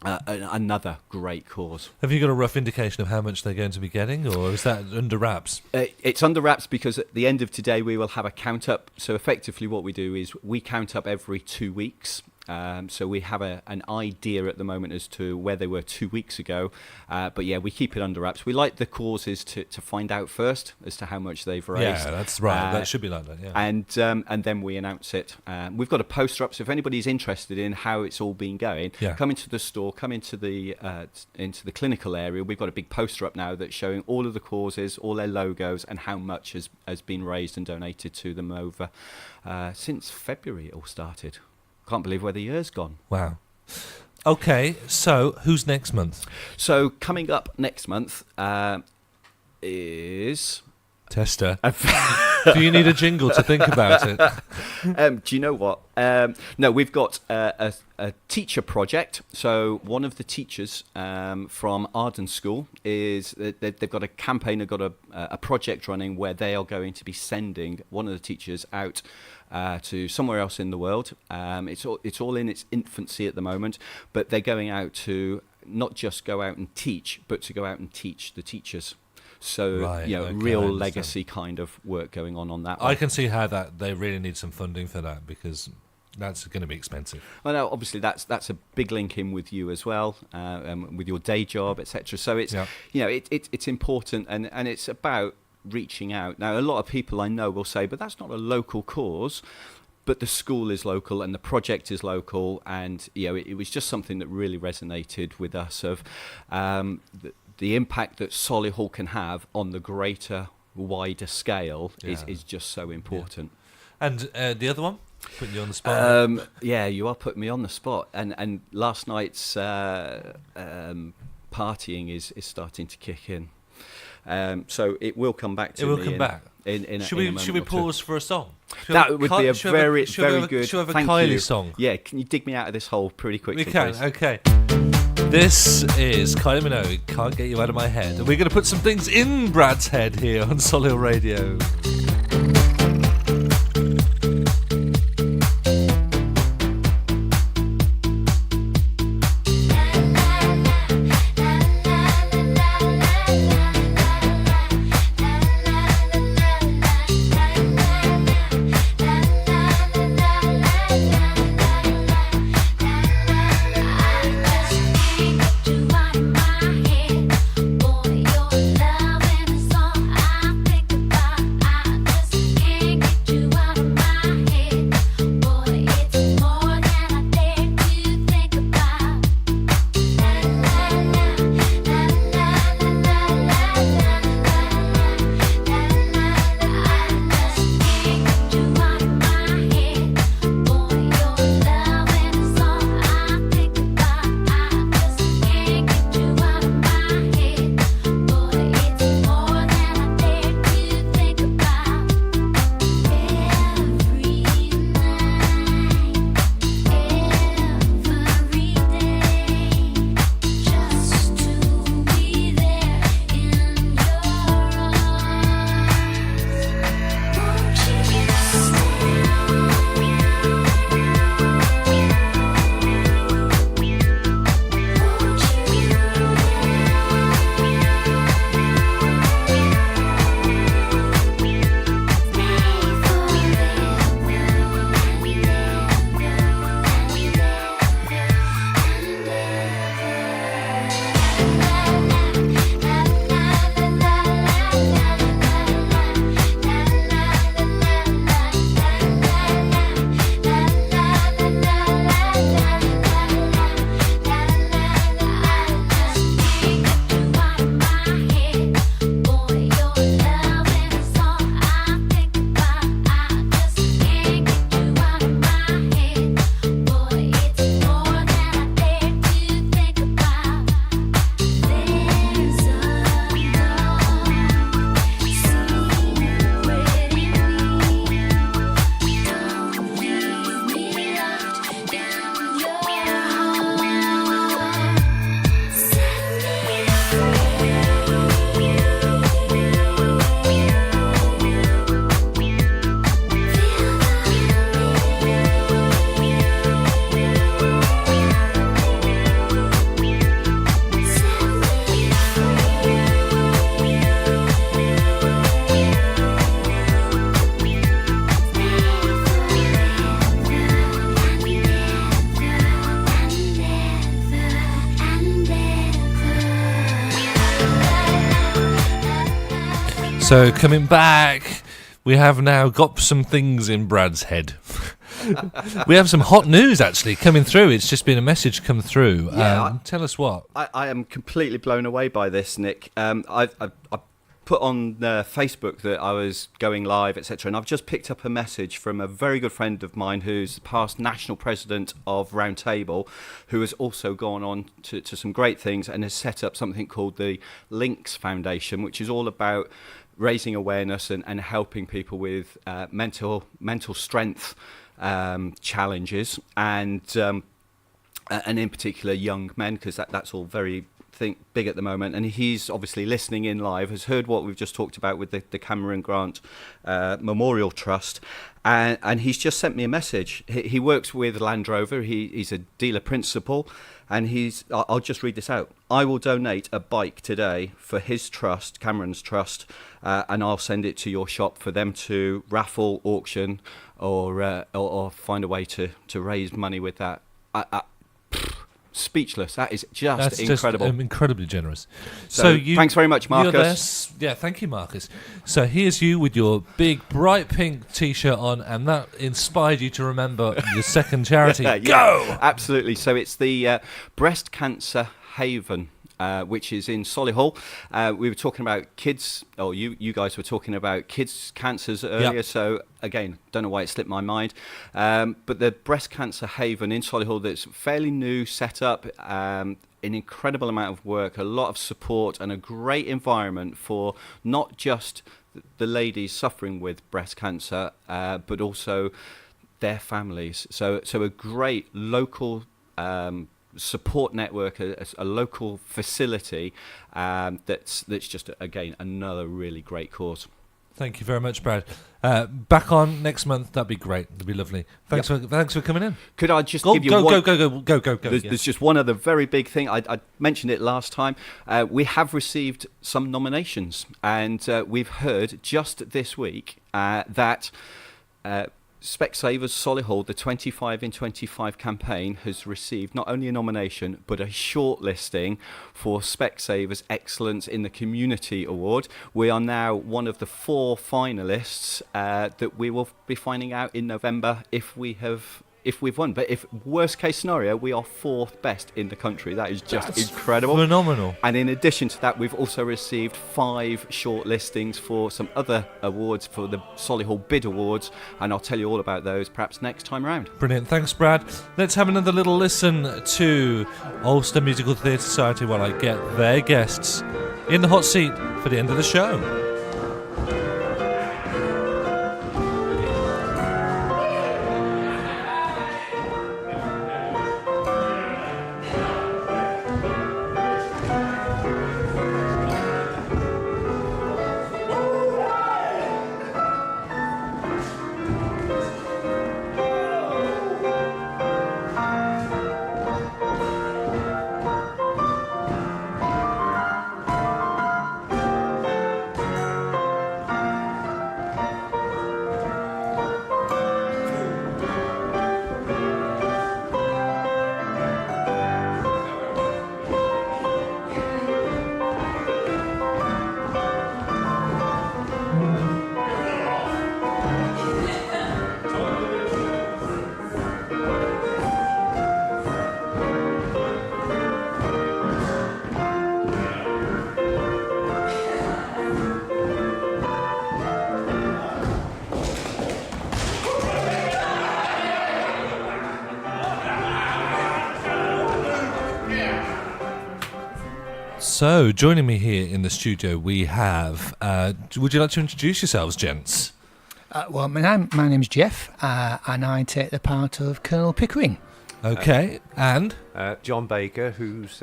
another great cause. Have you got a rough indication of how much they're going to be getting, or is that under wraps? It's under wraps because at the end of today we will have a count up. So effectively what we do is we count up every 2 weeks. So we have an idea at the moment as to where they were 2 weeks ago. But yeah, we keep it under wraps. We like the causes to find out first as to how much they've raised. Yeah, that's right. That should be like that, yeah. And then we announce it. We've got a poster up, so if anybody's interested in how it's all been going, come into the store, come into the clinical area. We've got a big poster up now that's showing all of the causes, all their logos, and how much has been raised and donated to them over since February it all started. Can't believe where the year's gone. Wow. Okay, so who's next month? So coming up next month is... Tester. Do you need a jingle to think about it? Do you know what? No, we've got a teacher project. So one of the teachers from Arden School they've got a campaign, they've got a project running where they are going to be sending one of the teachers out to somewhere else in the world. It's all in its infancy at the moment, but they're going out to not just go out and teach, but to go out and teach the teachers. So, real legacy kind of work going on that one. I can see how that they really need some funding for that, because that's going to be expensive. Well, no, obviously that's a big link in with you as well, with your day job, etc. So it's it's important, and it's about reaching out. Now, a lot of people I know will say, but that's not a local cause. But the school is local and the project is local, and it was just something that really resonated with us of the impact that Solihull can have on the greater, wider scale is just so important. Yeah. And the other one? Putting you on the spot. You are putting me on the spot. And last night's partying is starting to kick in. So it will come back to me. It will come back. Should we pause for a song? That would be a very good. Should we have a Kylie song? Yeah, can you dig me out of this hole pretty quickly? We can. Please? Okay. This is Kylie Minogue, Can't Get You Out of My Head. And we're going to put some things in Brad's head here on Solihull Radio. Boy, your love and a song I think about. So coming back, we have now got some things in Brad's head. We have some hot news actually coming through. It's just been a message come through. Tell us what. I am completely blown away by this, Nick. I put on Facebook that I was going live, etc. And I've just picked up a message from a very good friend of mine who's the past national president of Roundtable, who has also gone on to some great things and has set up something called the Links Foundation, which is all about raising awareness and helping people with mental strength challenges, and in particular young men, because that's all very big at the moment. And he's obviously listening in live, has heard what we've just talked about with the Cameron Grant Memorial Trust, and he's just sent me a message. He works with Land Rover. He's a dealer principal, and I'll just read this out. I will donate a bike today for his trust, Cameron's trust, and I'll send it to your shop for them to raffle, auction, or find a way to raise money with that. Speechless. That's incredible. Just incredibly generous. So thanks very much, Marcus. Thank you, Marcus. So here's you with your big bright pink T-shirt on, and that inspired you to remember your second charity. Go! Absolutely. So it's the Breast Cancer Haven, which is in Solihull. We were talking about kids, or you guys were talking about kids' cancers earlier, so again, don't know why it slipped my mind. But the Breast Cancer Haven in Solihull, that's fairly new, set up, an incredible amount of work, a lot of support, and a great environment for not just the ladies suffering with breast cancer, but also their families. So a great local support network, a local facility that's just, again, another really great cause. Thank you very much, Brad. Back on next month, that'd be great. That'd be lovely. Thanks for coming in. Could I just give you one? Go. There's just one other very big thing. I mentioned it last time. We have received some nominations, and we've heard just this week that Specsavers Solihull, the 25 in 25 campaign, has received not only a nomination but a shortlisting for Specsavers Excellence in the Community Award. We are now one of the 4 finalists that we will be finding out in November if we've won. But if worst case scenario, we are 4th best in the country. That is just incredible. Phenomenal. And in addition to that, we've also received 5 short listings for some other awards, for the Solihull Bid Awards, and I'll tell you all about those perhaps next time around. Brilliant. Thanks, Brad. Let's have another little listen to Alcester Musical Theatre Society while I get their guests in the hot seat for the end of the show. So, joining me here in the studio, we have... would you like to introduce yourselves, gents? Well, my name's Jeff, and I take the part of Colonel Pickering. Okay, and? John Baker, who's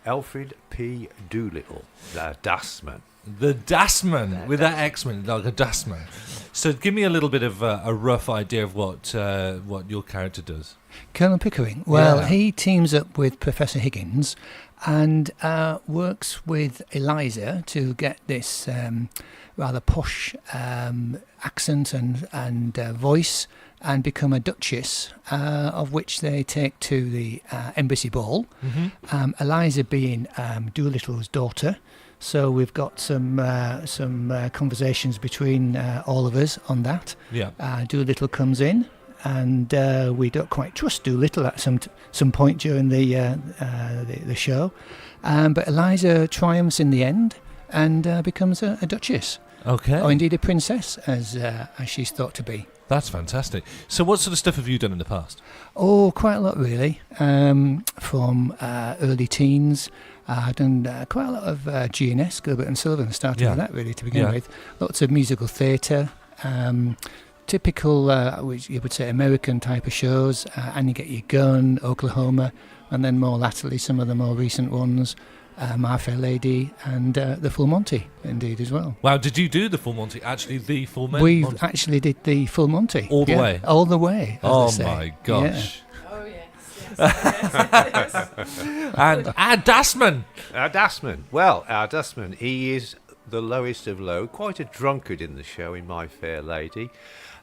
Alfred P. Doolittle, the Dustman. The Dustman, with that X-Men, like a Dustman. So give me a little bit of a rough idea of what your character does. Colonel Pickering, well, he teams up with Professor Higgins and works with Eliza to get this rather posh accent and voice and become a duchess, of which they take to the embassy ball. Eliza being Doolittle's daughter. So we've got some conversations between all of us on that. Yeah. Doolittle comes in, and we don't quite trust Doolittle at some point during the show, but Eliza triumphs in the end and becomes a duchess. Okay. Or indeed a princess, as she's thought to be. That's fantastic. So what sort of stuff have you done in the past? Oh, quite a lot, really. From early teens, I've done quite a lot of G&S, Gilbert and Sullivan, started with that, really, to begin with. Lots of musical theatre, typical, which you would say, American type of shows, And You Get Your Gun, Oklahoma, and then more latterly, some of the more recent ones, My Fair Lady, and the Full Monty, indeed, as well. Wow, did you do the Full Monty? Actually, the Full Monty? We actually did the Full Monty. All the way? All the way, as they say. My gosh. Yeah. Oh, yes. And our Dustman. Our Dustman. Well, our Dustman, he is the lowest of low, quite a drunkard in the show in My Fair Lady.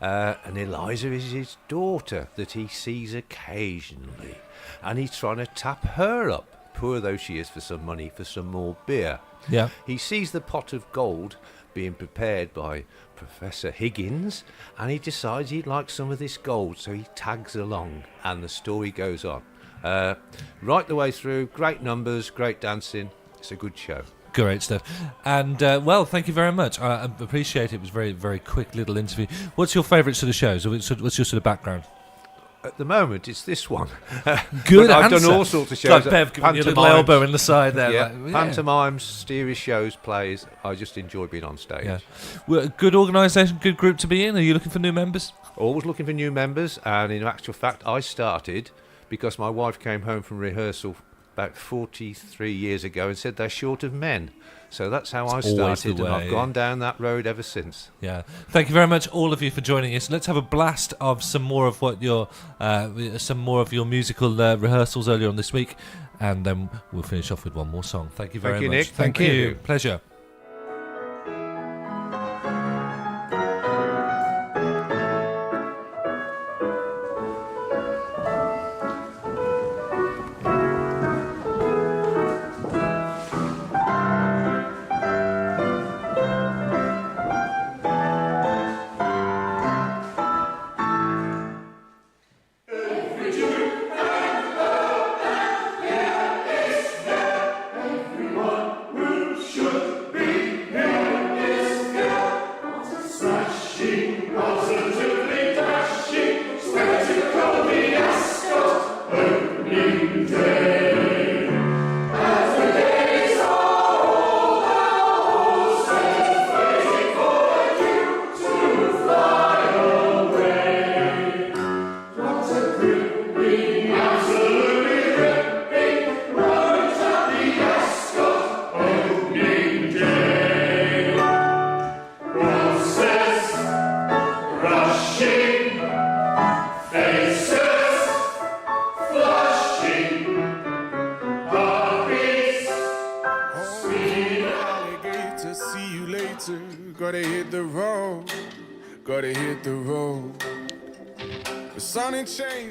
And Eliza is his daughter that he sees occasionally. And he's trying to tap her up, poor though she is, for some money, for some more beer. Yeah. He sees the pot of gold being prepared by Professor Higgins, and he decides he'd like some of this gold, so he tags along, and the story goes on. Right the way through, great numbers, great dancing. It's a good show. Great stuff. And, well, thank you very much. I appreciate it. It was a very, very quick little interview. What's your favourite sort of shows? What's your sort of background? At the moment, it's this one. Good I've answer. done all sorts of shows. Like Bev giving you a little elbow in the side there. Yeah. Like, Pantomimes, serious shows, plays. I just enjoy being on stage. Yeah. Well, good organisation, good group to be in. Are you looking for new members? Always looking for new members, and in actual fact, I started because my wife came home from rehearsal about 43 years ago and said they're short of men. So that's how I started, and I've gone down that road ever since. Yeah. Thank you very much, all of you, for joining us. Let's have a blast of some more of your musical rehearsals earlier on this week, and then we'll finish off with one more song. Thank you very much. Nick. Thank you. Pleasure.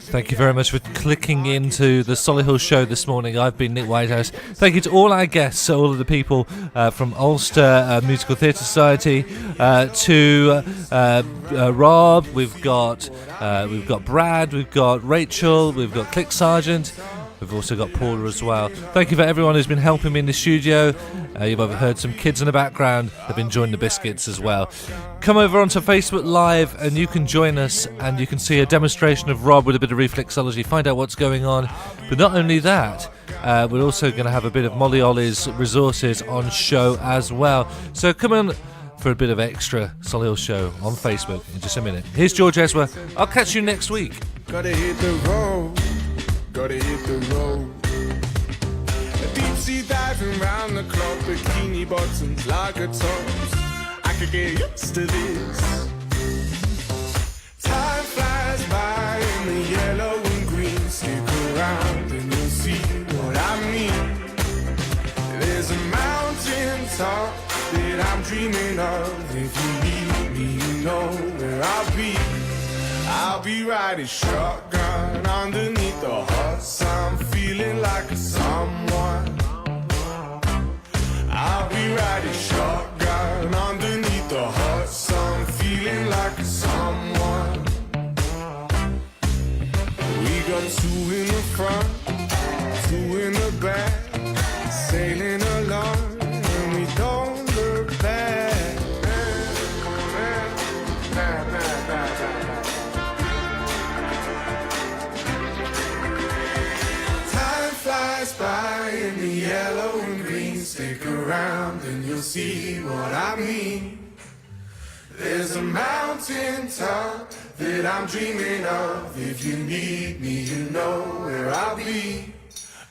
Thank you very much for clicking into the Solihull show this morning. I've been Nick Whitehouse. Thank you to all our guests, all of the people from Ulster Musical Theatre Society, to Rob. We've got Brad. We've got Rachel. We've got Clic Sargent. We've also got Paula as well. Thank you for everyone who's been helping me in the studio. You've heard some kids in the background. They've been enjoying the biscuits as well. Come over onto Facebook Live and you can join us, and you can see a demonstration of Rob with a bit of reflexology, find out what's going on. But not only that, we're also going to have a bit of Molly Olly's resources on show as well. So come on for a bit of extra Solihull show on Facebook in just a minute. Here's George Ezra. I'll catch you next week. Gotta hit the road. Gotta hit the road. A deep sea diving round the clock, bikini bottoms, lager tops. I could get used to this. Time flies by in the yellow and green. Stick around and you'll see what I mean. There's a mountain top that I'm dreaming of. If you need me, you know where I'll be. I'll be riding shotgun underneath the hot sun, feeling like a someone. I'll be riding shotgun underneath the hot sun, feeling like a someone. We got 2 in the front, 2 in the back, sailing along, and we don't look back. Time flies by in the yellow and green. Stick around and you'll see what I mean. There's a mountain top that I'm dreaming of. If you need me, you know where I'll be.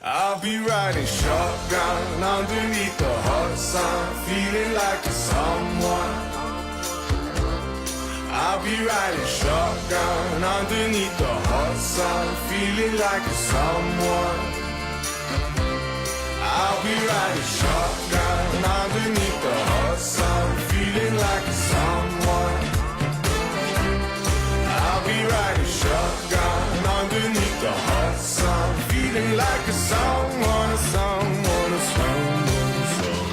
I'll be riding shotgun underneath the hot sun, feeling like a someone. I'll be riding shotgun underneath the hot sun, feeling like a someone. I'll be riding shotgun underneath the hot sun, feeling like a someone. I'll be riding shotgun underneath the hot sun, feeling like a someone, a someone, a someone, a someone.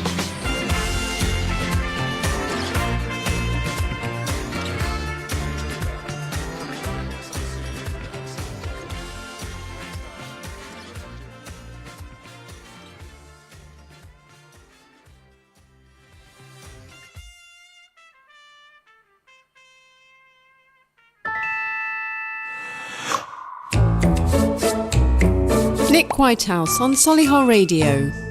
Nick Whitehouse on Solihull Radio.